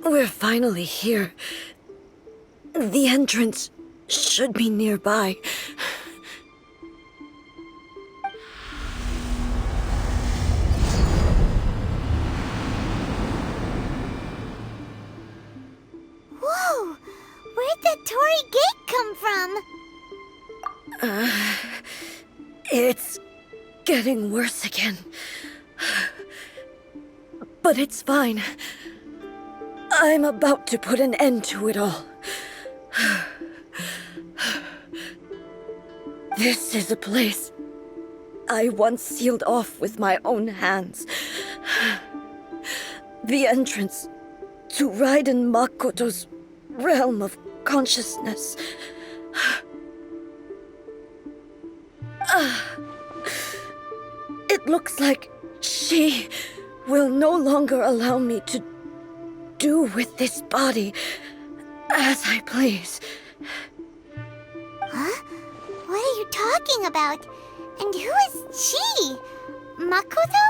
We're finally here. The entrance should be nearby. Whoa! Where'd that Torii gate come from? It's getting worse again. But it's fine. I'm about to put an end to it all. This is a place I once sealed off with my own hands. The entrance to Raiden Makoto's realm of consciousness. It looks like she will no longer allow me to do with this body as I please. Huh? What are you talking about? And who is she? Makoto?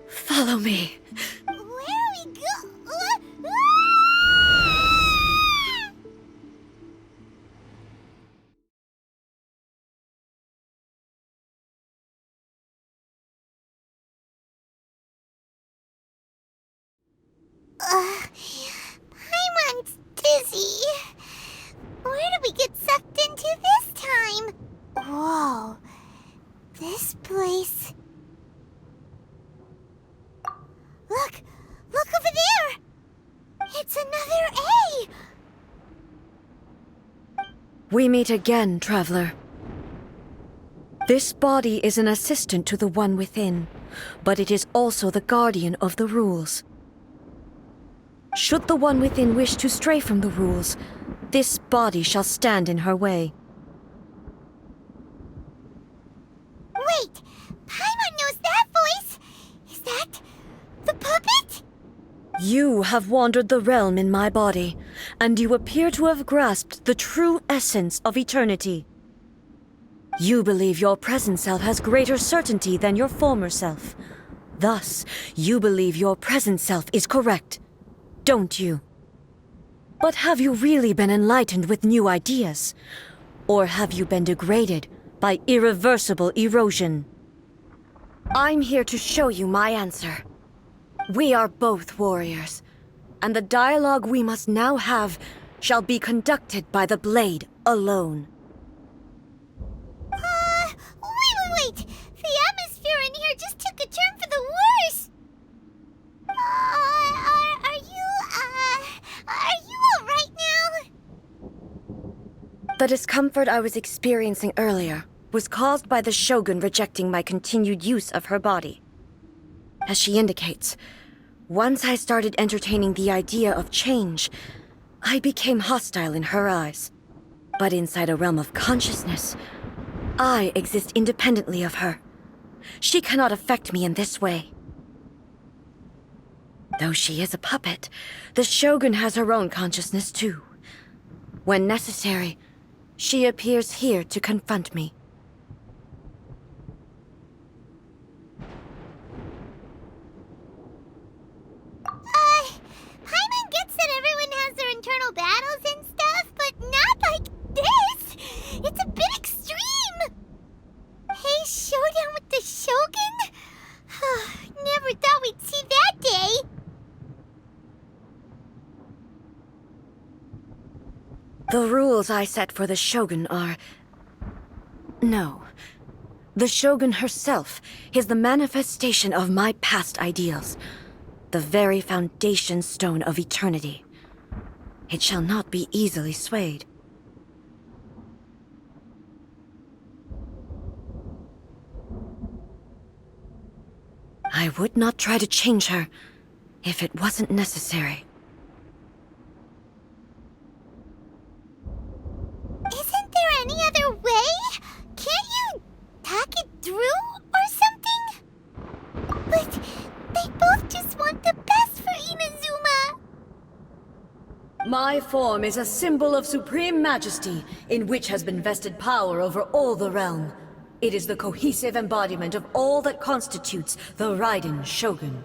Follow me. Where are we go? Paimon's dizzy. Where did we get sucked into this time? Whoa. This place... Look! Look over there! It's another A! We meet again, traveler. This body is an assistant to the one within, but it is also the guardian of the rules. Should the one within wish to stray from the rules, this body shall stand in her way. Wait! Paimon knows that voice! Is that... the puppet? You have wandered the realm in my body, and you appear to have grasped the true essence of eternity. You believe your present self has greater certainty than your former self. Thus, you believe your present self is correct, don't you? But have you really been enlightened with new ideas? Or have you been degraded by irreversible erosion? I'm here to show you my answer. We are both warriors, and the dialogue we must now have shall be conducted by the blade alone. Wait! The atmosphere in here just took a turn for the worse! Are you alright now? The discomfort I was experiencing earlier was caused by the Shogun rejecting my continued use of her body. As she indicates, once I started entertaining the idea of change, I became hostile in her eyes. But inside a realm of consciousness, I exist independently of her. She cannot affect me in this way. Though she is a puppet, the Shogun has her own consciousness too. When necessary, she appears here to confront me. Paimon gets that everyone has their internal battles and stuff, but not like this! It's a bit extreme! Hey, showdown with the Shogun? Never thought we'd see that day! The rules I set for the Shogun are... No. The Shogun herself is the manifestation of my past ideals. The very foundation stone of eternity. It shall not be easily swayed. I would not try to change her if it wasn't necessary. Isn't there any other way? Can't you hack it through or something? But they both just want the best for Inazuma. My form is a symbol of supreme majesty, in which has been vested power over all the realm. It is the cohesive embodiment of all that constitutes the Raiden Shogun.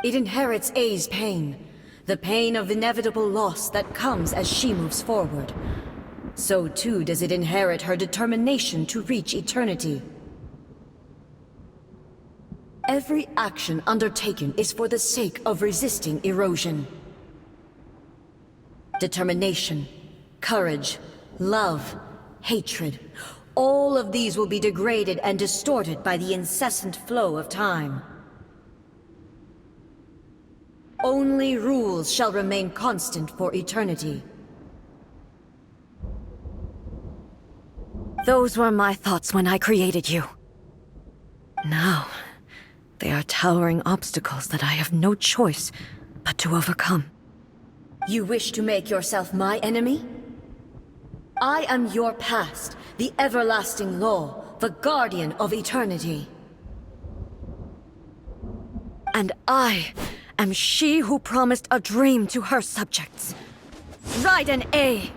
It inherits Ei's pain, the pain of inevitable loss that comes as she moves forward. So too does it inherit her determination to reach eternity. Every action undertaken is for the sake of resisting erosion. Determination, courage, love, hatred, all of these will be degraded and distorted by the incessant flow of time. Only rules shall remain constant for eternity. Those were my thoughts when I created you. Now, they are towering obstacles that I have no choice but to overcome. You wish to make yourself my enemy? I am your past, the everlasting law, the guardian of eternity. And I am she who promised a dream to her subjects. Raiden Ei!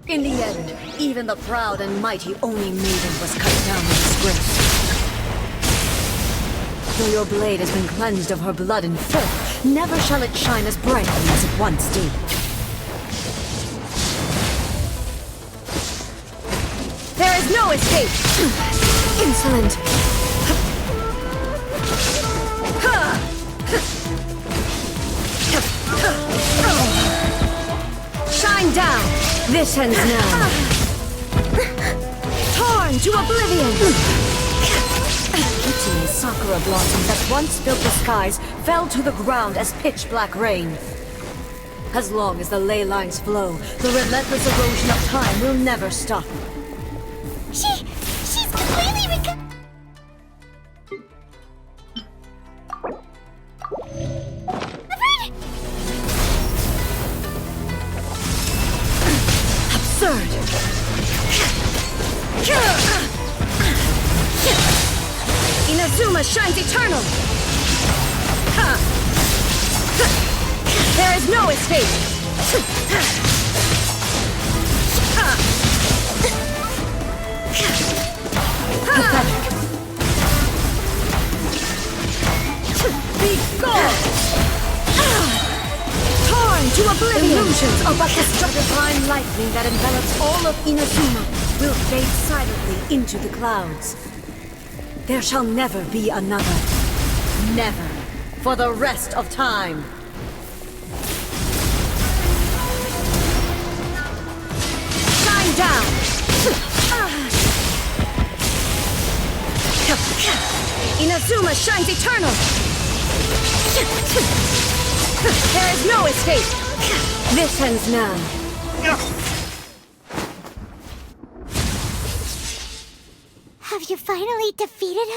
In the end, even the proud and mighty Oni Maiden was cut down in disgrace. Though your blade has been cleansed of her blood and filth, never shall it shine as brightly as it once did. There is no escape! Insolent! Shine down! This ends now. Torn to oblivion! Kitsune sakura blossoms that once filled the skies fell to the ground as pitch-black rain. As long as the ley lines flow, the relentless erosion of time will never stop. She's completely Absurd! Inazuma shines eternal! There is no escape! Pathetic! Be gone! Torn to oblivion! Illusions are but the divine lightning that envelops all of Inazuma will fade silently into the clouds. There shall never be another. Never. For the rest of time. Shine down! Inazuma shines eternal! There is no escape! This ends now. Have you finally defeated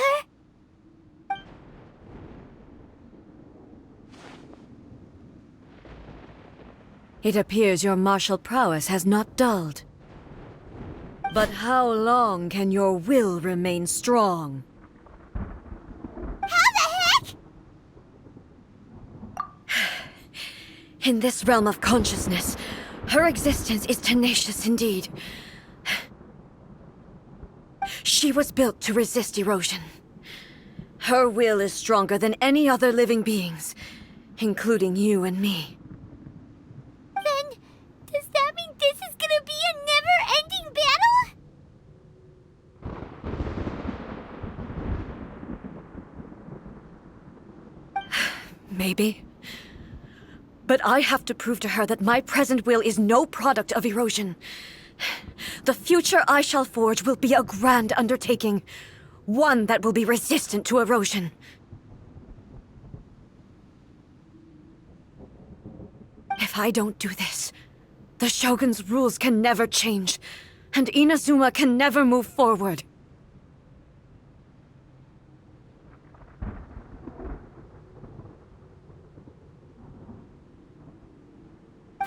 her? It appears your martial prowess has not dulled. But how long can your will remain strong? How the heck? In this realm of consciousness, her existence is tenacious indeed. She was built to resist erosion. Her will is stronger than any other living being's, including you and me. Then, does that mean this is gonna be a never-ending battle? Maybe. But I have to prove to her that my present will is no product of erosion. The future I shall forge will be a grand undertaking. One that will be resistant to erosion. If I don't do this, the Shogun's rules can never change, and Inazuma can never move forward.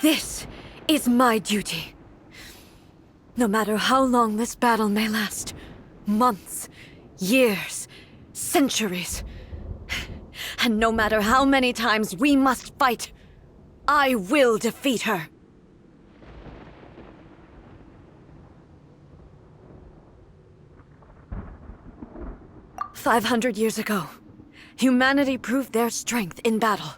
This is my duty. No matter how long this battle may last, months, years, centuries. And no matter how many times we must fight, I will defeat her. "500 years ago, humanity proved their strength in battle.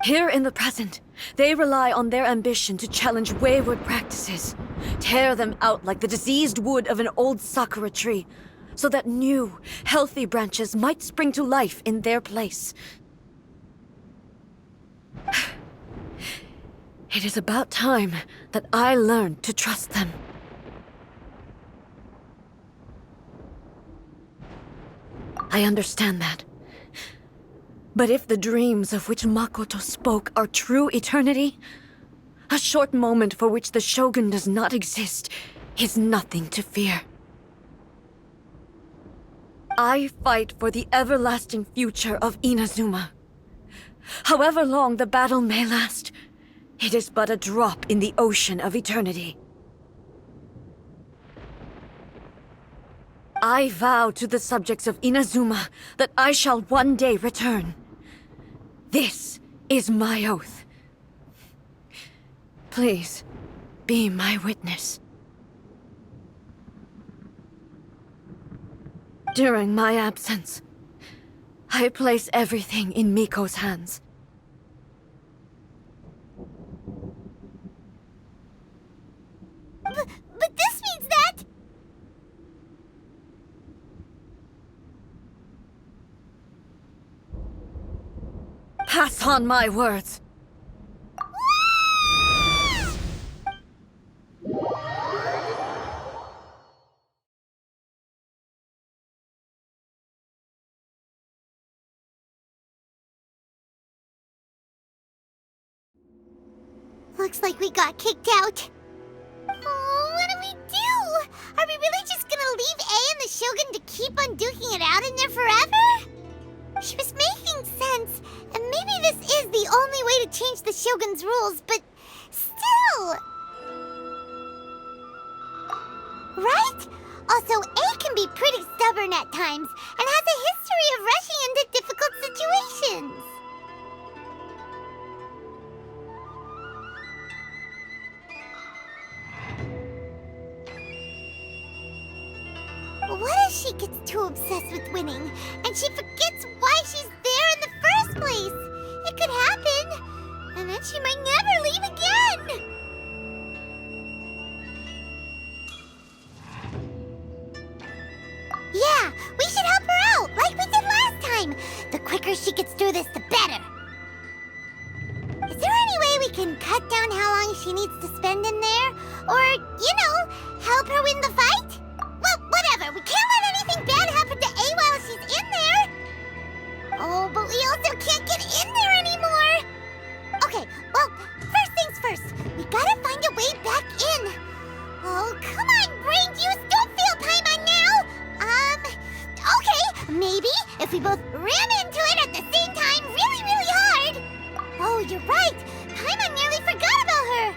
Here in the present, they rely on their ambition to challenge wayward practices, tear them out like the diseased wood of an old sakura tree, so that new, healthy branches might spring to life in their place. It is about time that I learned to trust them. I understand that. But if the dreams of which Makoto spoke are true eternity, a short moment for which the Shogun does not exist is nothing to fear. I fight for the everlasting future of Inazuma. However long the battle may last, it is but a drop in the ocean of eternity. I vow to the subjects of Inazuma that I shall one day return. This is my oath. Please, be my witness. During my absence, I place everything in Miko's hands. But this means that... Pass on my words. Looks like we got kicked out. Oh, what do we do? Are we really just gonna leave A and the Shogun to keep on duking it out in there forever? She was making sense, and maybe this is the only way to change the Shogun's rules, but still... Right? Also, A can be pretty stubborn at times, and has a history of rushing into difficult situations. What if she gets too obsessed with winning, and she forgets why she's there in the first place? It could happen, and then she might never leave again! Yeah, we should help her out, like we did last time! The quicker she gets through this, the better! Is there any way we can cut down how long she needs to spend in there? Or, help her win the fight? Well, whatever. We can't let anything bad happen to A while she's in there. Oh, but we also can't get in there anymore. Okay, well, first things first. We gotta find a way back in. Oh, come on, brain juice. Don't feel Paimon now. Okay. Maybe if we both ran into it at the same time really, really hard. Oh, you're right. Paimon nearly forgot about her.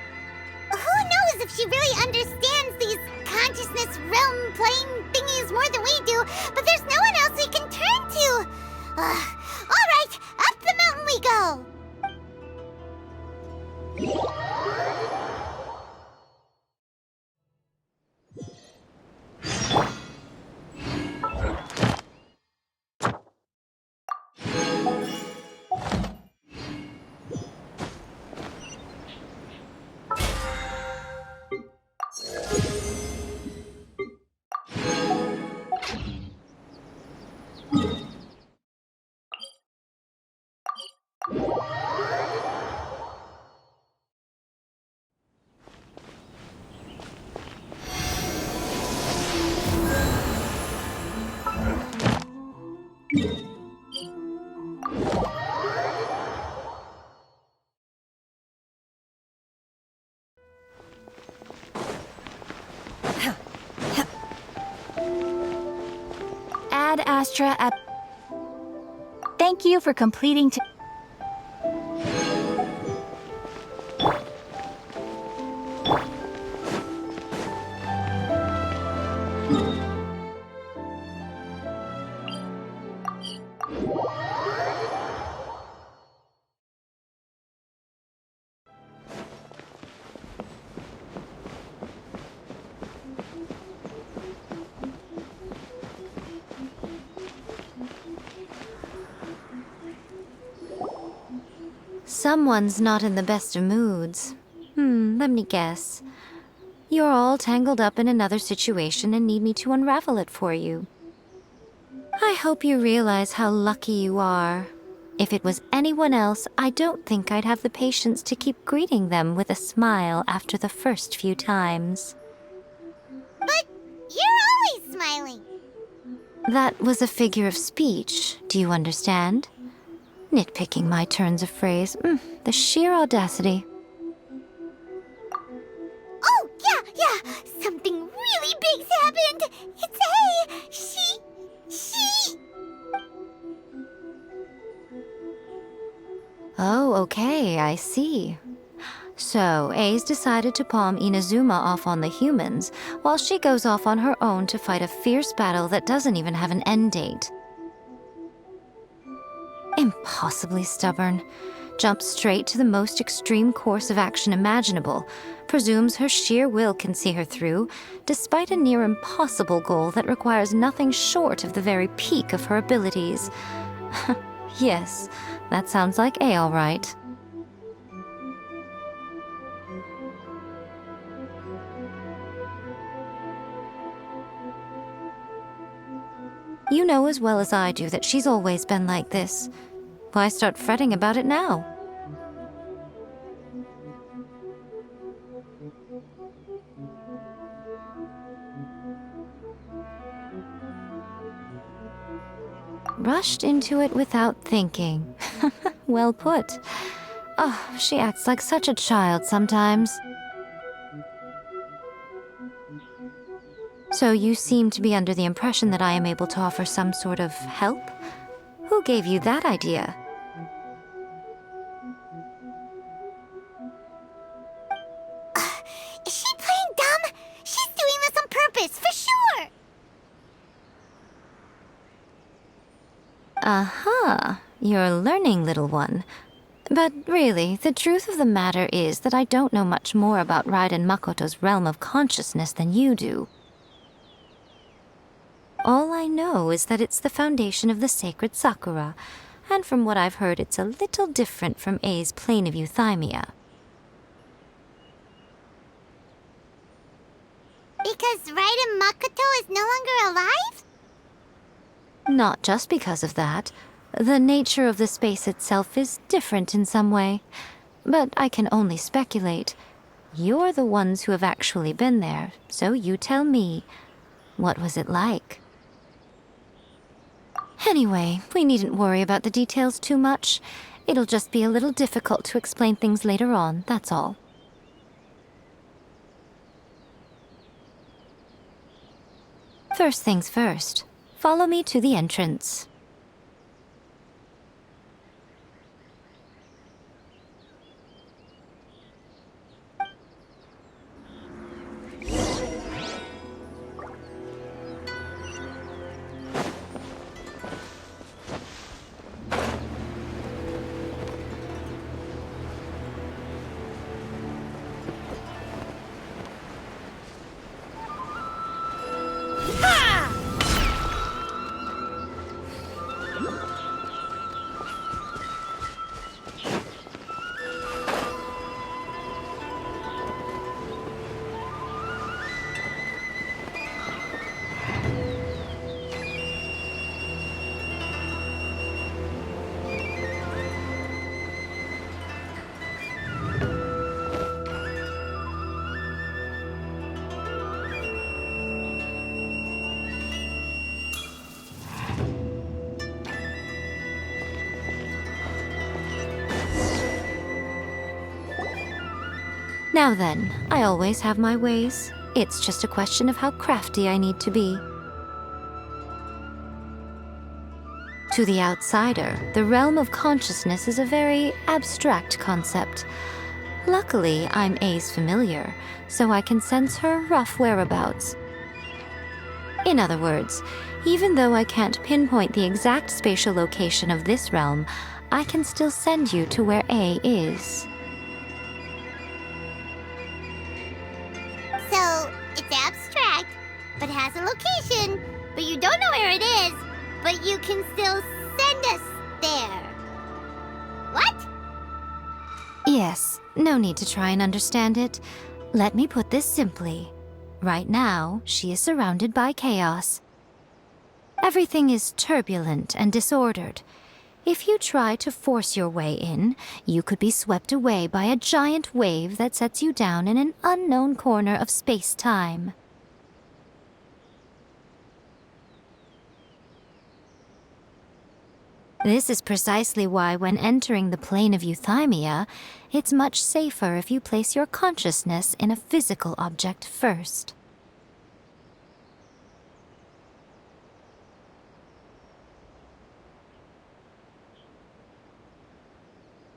Who knows if she really understands these consciousness realm playing thingies more than we do, but there's no one else we can turn to. All right, up the mountain we go. Ad Astra at... Thank you for completing Someone's not in the best of moods. Let me guess. You're all tangled up in another situation and need me to unravel it for you. I hope you realize how lucky you are. If it was anyone else, I don't think I'd have the patience to keep greeting them with a smile after the first few times. But you're always smiling. That was a figure of speech, do you understand? Nitpicking my turns of phrase. The sheer audacity. Oh, yeah. Something really big's happened. It's A. She... Oh, okay, I see. So, A's decided to palm Inazuma off on the humans, while she goes off on her own to fight a fierce battle that doesn't even have an end date. Impossibly stubborn. Jumps straight to the most extreme course of action imaginable, presumes her sheer will can see her through, despite a near impossible goal that requires nothing short of the very peak of her abilities. Yes, that sounds like A all right. You know as well as I do that she's always been like this. Why start fretting about it now? Rushed into it without thinking. Well put. Oh, she acts like such a child sometimes. So you seem to be under the impression that I am able to offer some sort of help? Who gave you that idea? Is she playing dumb? She's doing this on purpose, for sure. Aha, you're learning, little one. But really, the truth of the matter is that I don't know much more about Raiden Makoto's realm of consciousness than you do. All I know is that it's the foundation of the sacred Sakura, and from what I've heard, it's a little different from A's plane of euthymia. Because Raiden Makoto is no longer alive? Not just because of that. The nature of the space itself is different in some way. But I can only speculate. You're the ones who have actually been there, so you tell me. What was it like? Anyway, we needn't worry about the details too much. It'll just be a little difficult to explain things later on, that's all. First things first. Follow me to the entrance. Now then, I always have my ways. It's just a question of how crafty I need to be. To the outsider, the realm of consciousness is a very abstract concept. Luckily, I'm A's familiar, so I can sense her rough whereabouts. In other words, even though I can't pinpoint the exact spatial location of this realm, I can still send you to where A is. So, it's abstract, but has a location, but you don't know where it is, but you can still send us there. What? Yes, no need to try and understand it. Let me put this simply. Right now, she is surrounded by chaos. Everything is turbulent and disordered. If you try to force your way in, you could be swept away by a giant wave that sets you down in an unknown corner of space-time. This is precisely why when entering the plane of euthymia, it's much safer if you place your consciousness in a physical object first.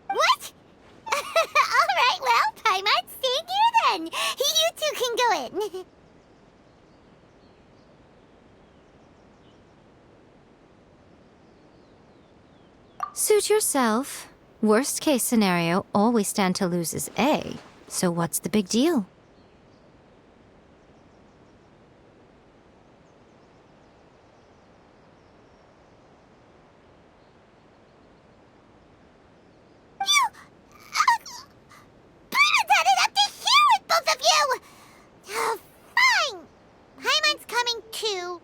What? Alright, well, Paimon's staying here then. You two can go in. Suit yourself. Worst case scenario, all we stand to lose is A. So what's the big deal? Paimon had it up to here with both of you! Oh, fine! Paimon's coming too.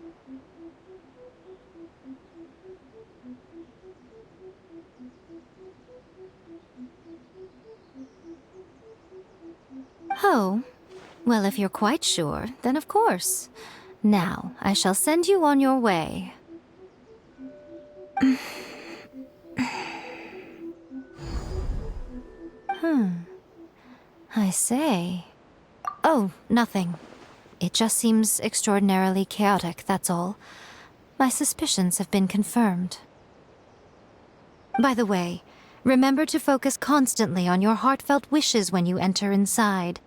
Oh, well, if you're quite sure, then of course. Now, I shall send you on your way. I say. Oh, nothing. It just seems extraordinarily chaotic, that's all. My suspicions have been confirmed. By the way, remember to focus constantly on your heartfelt wishes when you enter inside.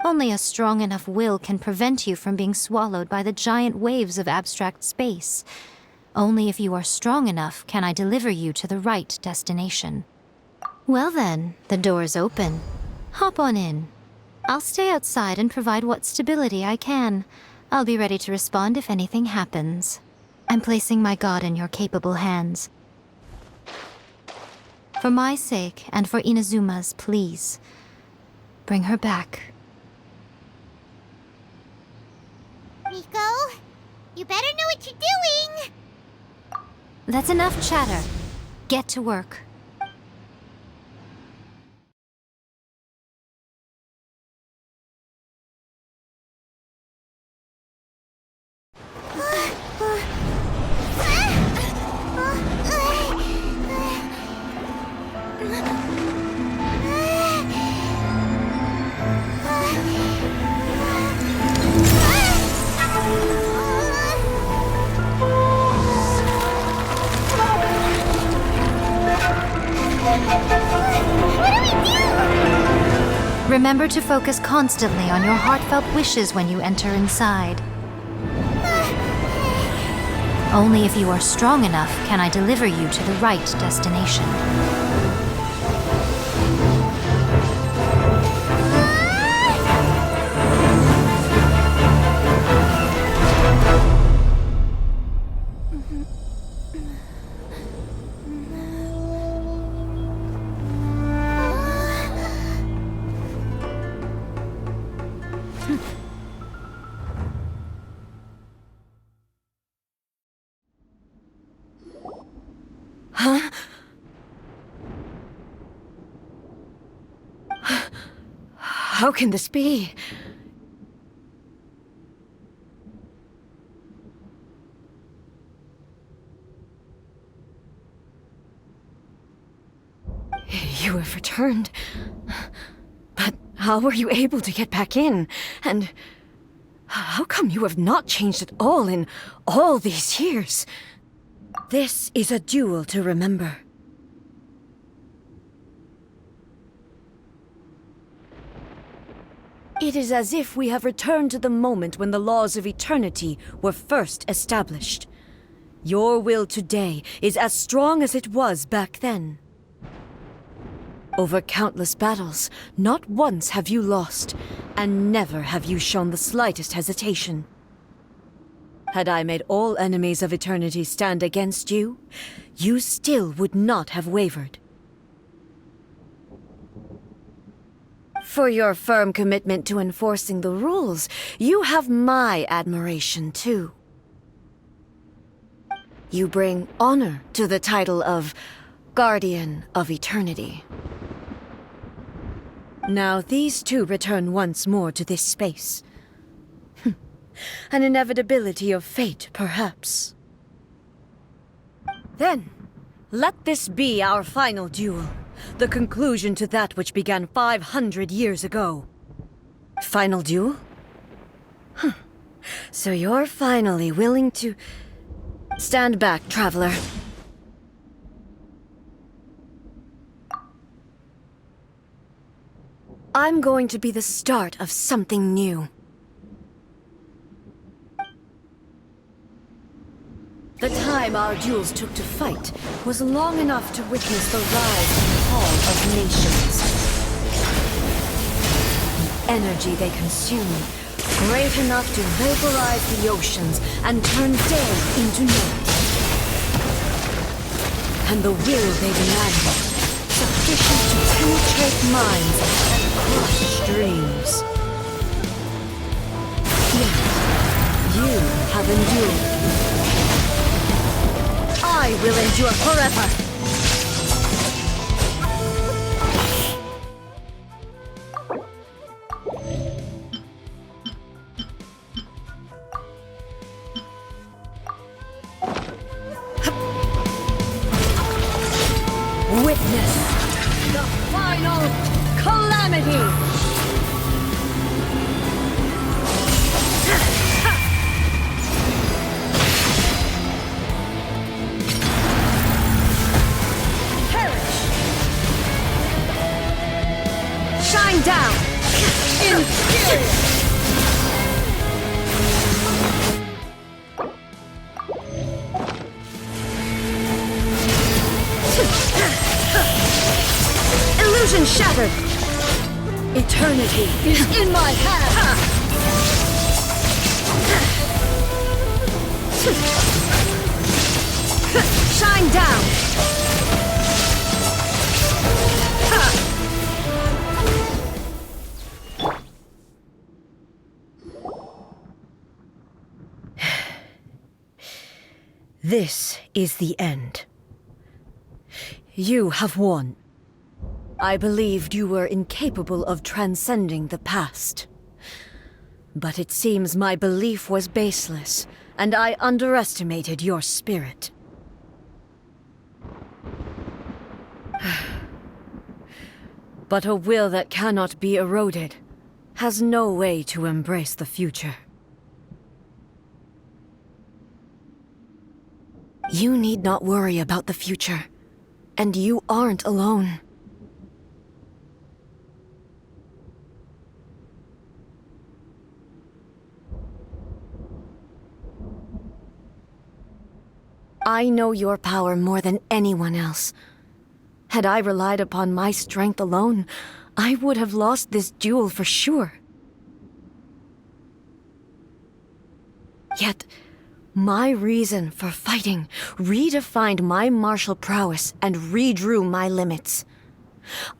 Only a strong enough will can prevent you from being swallowed by the giant waves of abstract space. Only if you are strong enough can I deliver you to the right destination. Well then, the door's open. Hop on in. I'll stay outside and provide what stability I can. I'll be ready to respond if anything happens. I'm placing my god in your capable hands. For my sake, and for Inazuma's, please. Bring her back. Miko, you better know what you're doing! That's enough chatter. Get to work. Remember to focus constantly on your heartfelt wishes when you enter inside. Only if you are strong enough can I deliver you to the right destination. Huh? How can this be? You have returned. But how were you able to get back in? And how come you have not changed at all in all these years? This is a duel to remember. It is as if we have returned to the moment when the laws of eternity were first established. Your will today is as strong as it was back then. Over countless battles, not once have you lost, and never have you shown the slightest hesitation. Had I made all enemies of eternity stand against you, you still would not have wavered. For your firm commitment to enforcing the rules, you have my admiration, too. You bring honor to the title of Guardian of Eternity. Now these two return once more to this space. An inevitability of fate, perhaps. Then, let this be our final duel. The conclusion to that which began 500 years ago. Final duel? So you're finally willing to... Stand back, traveler. I'm going to be the start of something new. The time our duels took to fight was long enough to witness the rise and fall of nations. The energy they consume, great enough to vaporize the oceans and turn day into night. And the will they demanded, sufficient to penetrate minds and crush dreams. Yet, you have endured. I will endure forever! Witness the final calamity! Shine down! Inferior! Illusion shattered! Eternity is in my hand! Shine down! This is the end. You have won. I believed you were incapable of transcending the past. But it seems my belief was baseless, and I underestimated your spirit. But a will that cannot be eroded has no way to embrace the future. You need not worry about the future, and you aren't alone. I know your power more than anyone else. Had I relied upon my strength alone, I would have lost this duel for sure. Yet, my reason for fighting redefined my martial prowess and redrew my limits.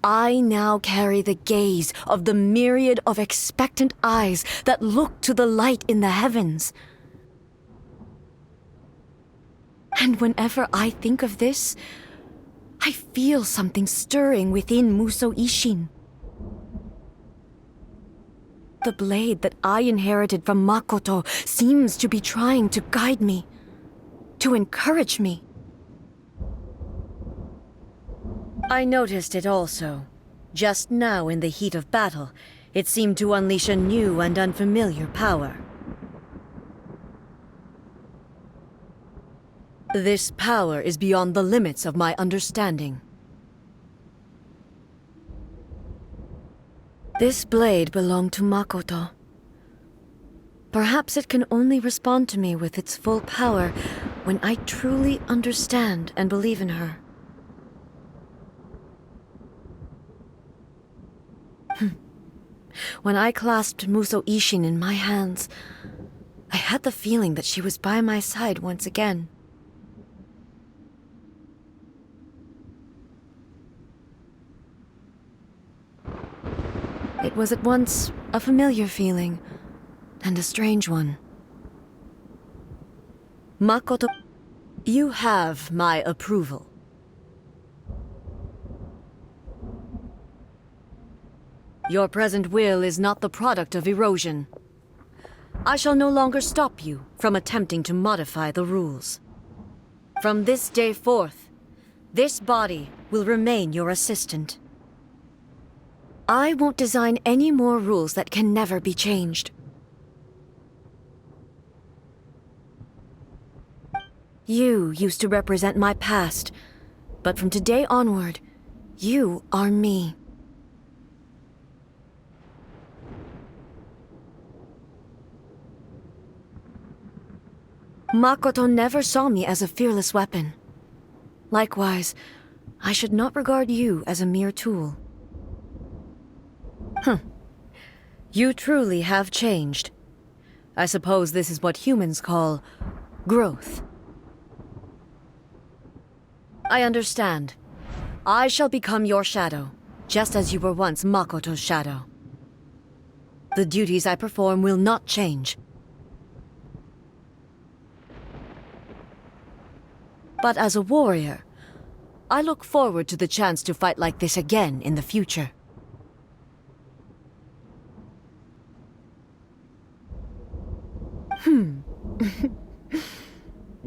I now carry the gaze of the myriad of expectant eyes that look to the light in the heavens. And whenever I think of this, I feel something stirring within Musou Ishin. The blade that I inherited from Makoto seems to be trying to guide me, to encourage me. I noticed it also. Just now in the heat of battle, it seemed to unleash a new and unfamiliar power. This power is beyond the limits of my understanding. This blade belonged to Makoto. Perhaps it can only respond to me with its full power when I truly understand and believe in her. When I clasped Musou Ishin in my hands, I had the feeling that she was by my side once again. It was at once a familiar feeling and a strange one. Makoto, you have my approval. Your present will is not the product of erosion. I shall no longer stop you from attempting to modify the rules. From this day forth, this body will remain your assistant. I won't design any more rules that can never be changed. You used to represent my past, but from today onward, you are me. Makoto never saw me as a fearless weapon. Likewise, I should not regard you as a mere tool. You truly have changed. I suppose this is what humans call growth. I understand. I shall become your shadow, just as you were once Makoto's shadow. The duties I perform will not change. But as a warrior, I look forward to the chance to fight like this again in the future.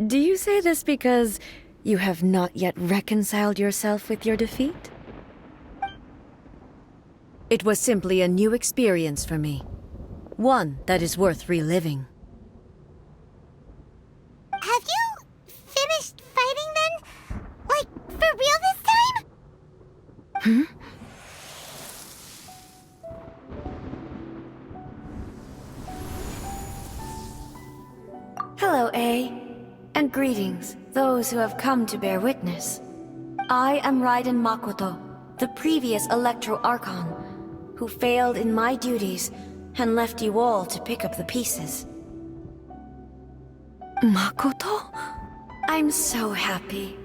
Do you say this because you have not yet reconciled yourself with your defeat? It was simply a new experience for me. One that is worth reliving. Have you finished fighting then? Like, for real this time? Hello, A. And greetings, those who have come to bear witness. I am Raiden Makoto, the previous Electro Archon, who failed in my duties and left you all to pick up the pieces. Makoto? I'm so happy.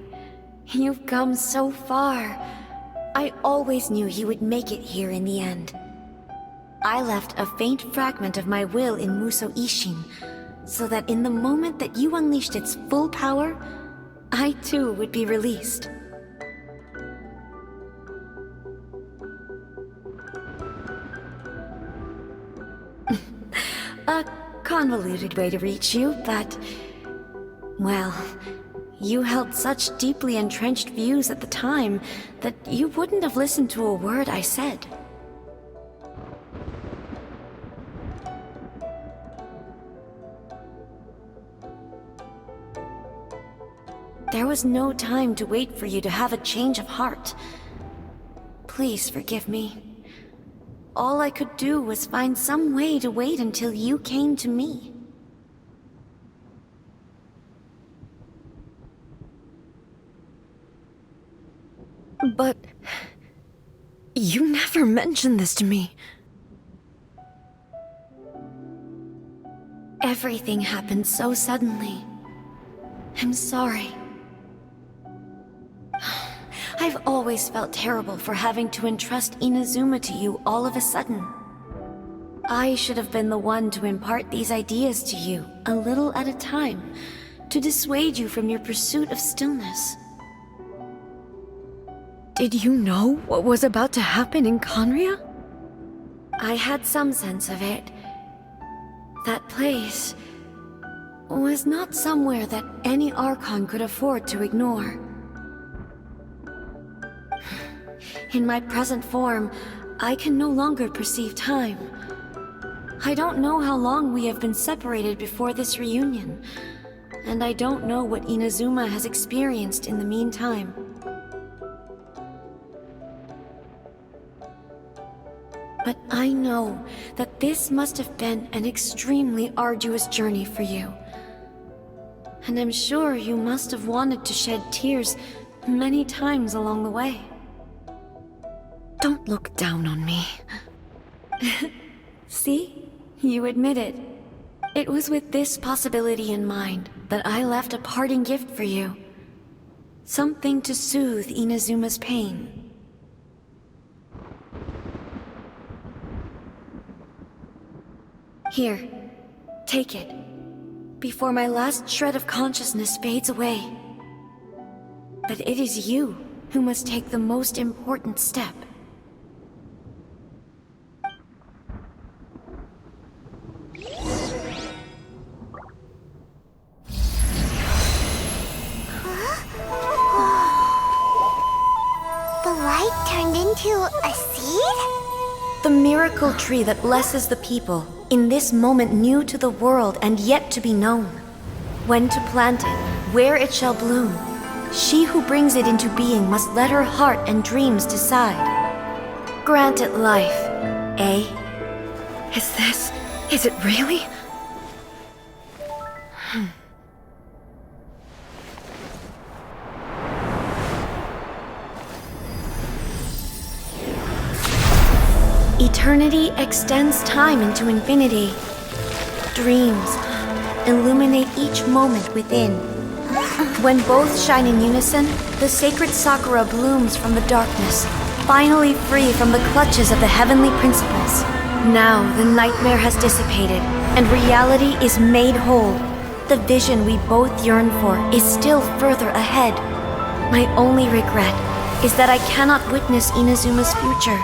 You've come so far. I always knew you would make it here in the end. I left a faint fragment of my will in Muso Ishin, so that in the moment that you unleashed its full power, I too would be released. A convoluted way to reach you, but... well, you held such deeply entrenched views at the time that you wouldn't have listened to a word I said. There was no time to wait for you to have a change of heart. Please forgive me. All I could do was find some way to wait until you came to me. But... you never mentioned this to me. Everything happened so suddenly. I'm sorry. I've always felt terrible for having to entrust Inazuma to you all of a sudden. I should have been the one to impart these ideas to you, a little at a time, to dissuade you from your pursuit of stillness. Did you know what was about to happen in Conria? I had some sense of it. That place was not somewhere that any Archon could afford to ignore. In my present form, I can no longer perceive time. I don't know how long we have been separated before this reunion, and I don't know what Inazuma has experienced in the meantime. But I know that this must have been an extremely arduous journey for you. And I'm sure you must have wanted to shed tears many times along the way. Don't look down on me. See? You admit it. It was with this possibility in mind that I left a parting gift for you. Something to soothe Inazuma's pain. Here, take it, before my last shred of consciousness fades away. But it is you who must take the most important step. The light turned into a seed? The miracle tree that blesses the people, in this moment new to the world and yet to be known. When to plant it, where it shall bloom. She who brings it into being must let her heart and dreams decide. Grant it life, eh? Is it really? Eternity extends time into infinity. Dreams illuminate each moment within. When both shine in unison, the sacred Sakura blooms from the darkness, finally free from the clutches of the heavenly principles. Now the nightmare has dissipated, and reality is made whole. The vision we both yearn for is still further ahead. My only regret is that I cannot witness Inazuma's future,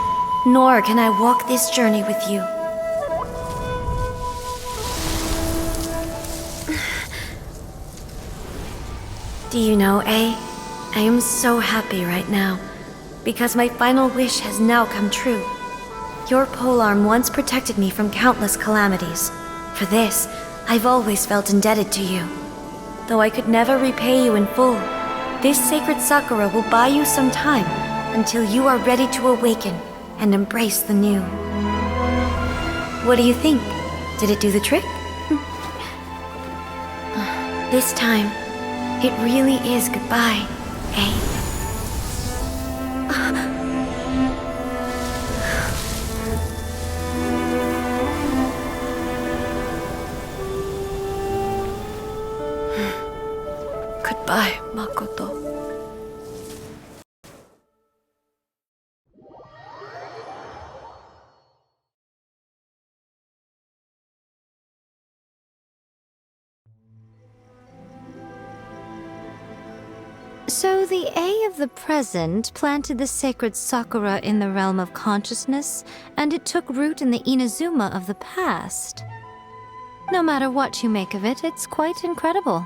nor can I walk this journey with you. Do you know, I am so happy right now, because my final wish has now come true. Your polearm once protected me from countless calamities. For this, I've always felt indebted to you. Though I could never repay you in full, this sacred Sakura will buy you some time until you are ready to awaken and embrace the new. What do you think? Did it do the trick? This time, it really is goodbye, eh? Goodbye, Makoto. So the A of the present planted the sacred Sakura in the realm of consciousness, and it took root in the Inazuma of the past. No matter what you make of it, it's quite incredible.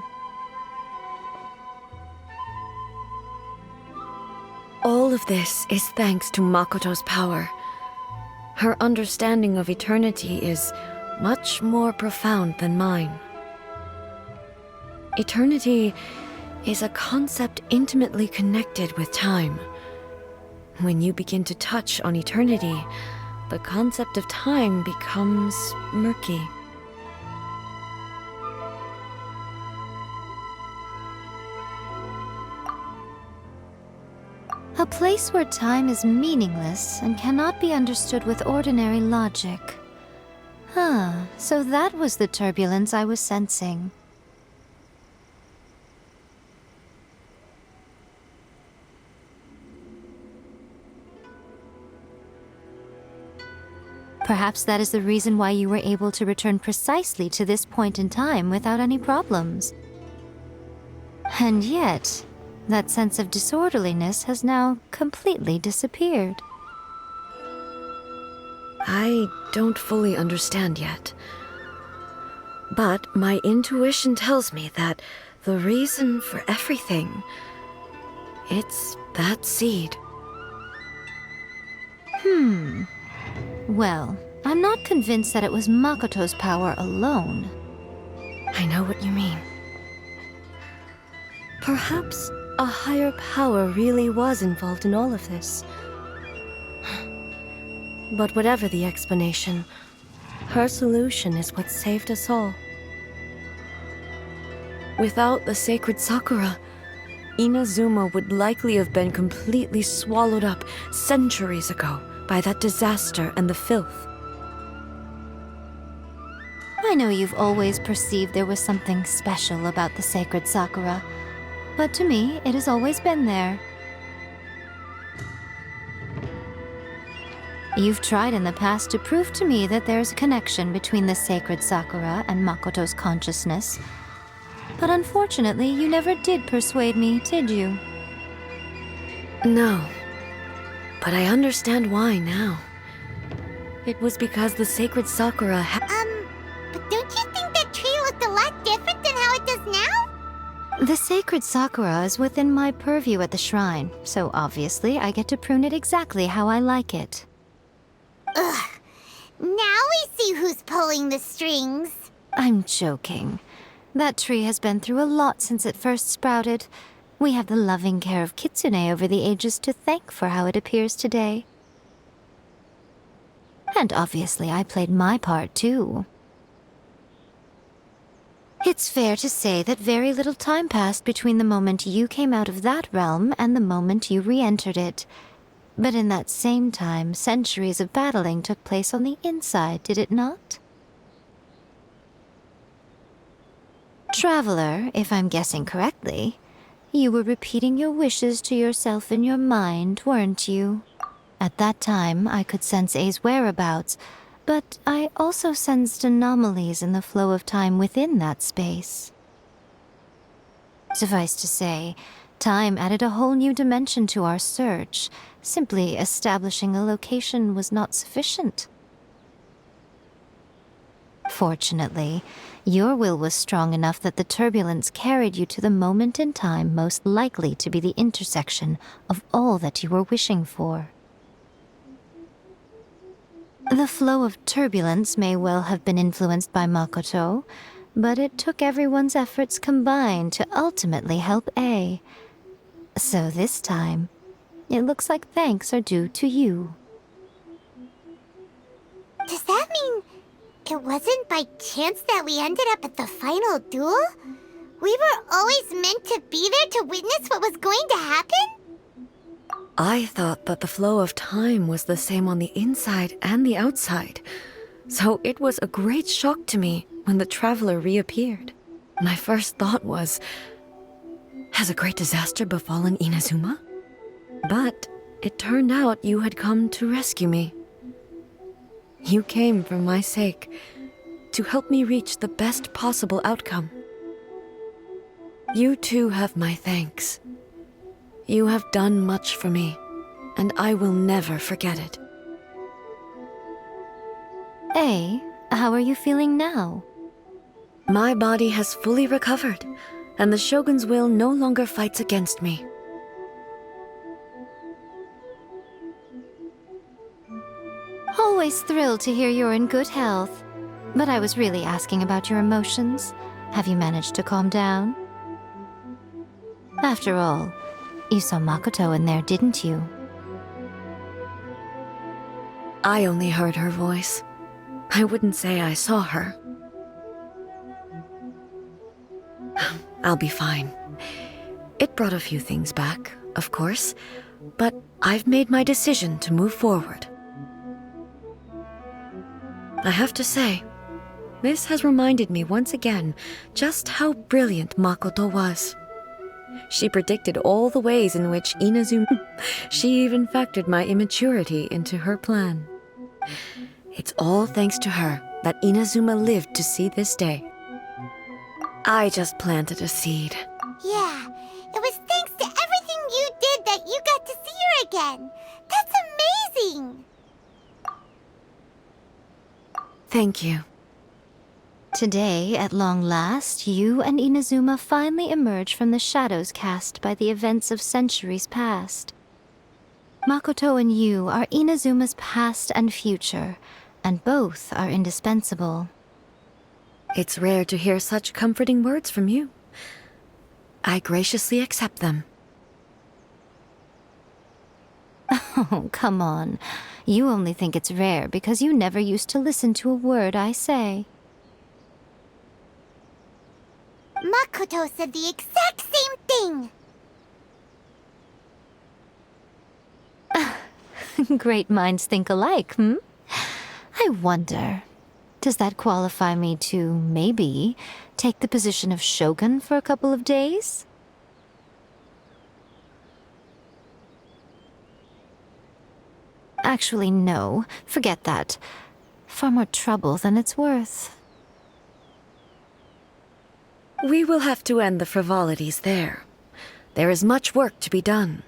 All of this is thanks to Makoto's power. Her understanding of eternity is much more profound than mine. Eternity is a concept intimately connected with time. When you begin to touch on eternity, the concept of time becomes murky. A place where time is meaningless and cannot be understood with ordinary logic. So that was the turbulence I was sensing. Perhaps that is the reason why you were able to return precisely to this point in time without any problems. And yet, that sense of disorderliness has now completely disappeared. I don't fully understand yet. But my intuition tells me that the reason for everything, it's that seed. Well, I'm not convinced that it was Makoto's power alone. I know what you mean. Perhaps a higher power really was involved in all of this. But whatever the explanation, her solution is what saved us all. Without the sacred Sakura, Inazuma would likely have been completely swallowed up centuries ago by that disaster and the filth. I know you've always perceived there was something special about the sacred Sakura, but to me, it has always been there. You've tried in the past to prove to me that there's a connection between the sacred Sakura and Makoto's consciousness. But unfortunately, you never did persuade me, did you? No. But I understand why now. It was because the sacred Sakura But don't you think that tree looked a lot different than how it does now? The sacred Sakura is within my purview at the shrine, so obviously I get to prune it exactly how I like it. Ugh. Now we see who's pulling the strings. I'm joking. That tree has been through a lot since it first sprouted. We have the loving care of Kitsune over the ages to thank for how it appears today. And obviously I played my part too. It's fair to say that very little time passed between the moment you came out of that realm and the moment you re-entered it. But in that same time, centuries of battling took place on the inside, did it not? Traveler, if I'm guessing correctly, you were repeating your wishes to yourself in your mind, weren't you? At that time, I could sense A's whereabouts, but I also sensed anomalies in the flow of time within that space. Suffice to say, time added a whole new dimension to our search. Simply establishing a location was not sufficient. Fortunately, your will was strong enough that the turbulence carried you to the moment in time most likely to be the intersection of all that you were wishing for. The flow of turbulence may well have been influenced by Makoto, but it took everyone's efforts combined to ultimately help A. So this time, it looks like thanks are due to you. Does that mean it wasn't by chance that we ended up at the final duel? We were always meant to be there to witness what was going to happen? I thought that the flow of time was the same on the inside and the outside, so it was a great shock to me when the traveler reappeared. My first thought was, has a great disaster befallen Inazuma? But it turned out you had come to rescue me. You came for my sake, to help me reach the best possible outcome. You too have my thanks. You have done much for me, and I will never forget it. A, how are you feeling now? My body has fully recovered, and the Shogun's will no longer fights against me. Always thrilled to hear you're in good health. But I was really asking about your emotions. Have you managed to calm down? After all, you saw Makoto in there, didn't you? I only heard her voice. I wouldn't say I saw her. I'll be fine. It brought a few things back, of course, but I've made my decision to move forward. I have to say, this has reminded me once again just how brilliant Makoto was. She predicted all the ways in which Inazuma... She even factored my immaturity into her plan. It's all thanks to her that Inazuma lived to see this day. I just planted a seed. Yeah, it was thanks to everything you did that you got to see her again. That's amazing! Thank you. Today, at long last, you and Inazuma finally emerge from the shadows cast by the events of centuries past. Makoto and you are Inazuma's past and future, and both are indispensable. It's rare to hear such comforting words from you. I graciously accept them. Oh, come on. You only think it's rare because you never used to listen to a word I say. Makoto said the exact same thing! Great minds think alike, hmm? I wonder, does that qualify me to, maybe, take the position of Shogun for a couple of days? Actually, no. Forget that. Far more trouble than it's worth. We will have to end the frivolities there. There is much work to be done.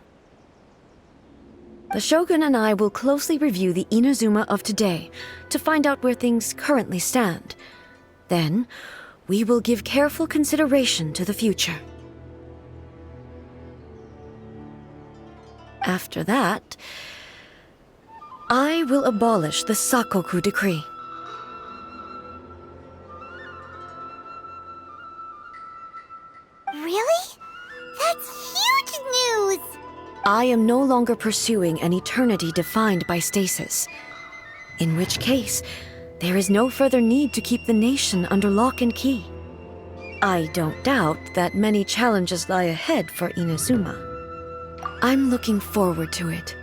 The Shogun and I will closely review the Inazuma of today to find out where things currently stand. Then, we will give careful consideration to the future. After that, I will abolish the Sakoku Decree. Really? That's huge news! I am no longer pursuing an eternity defined by stasis. In which case, there is no further need to keep the nation under lock and key. I don't doubt that many challenges lie ahead for Inazuma. I'm looking forward to it.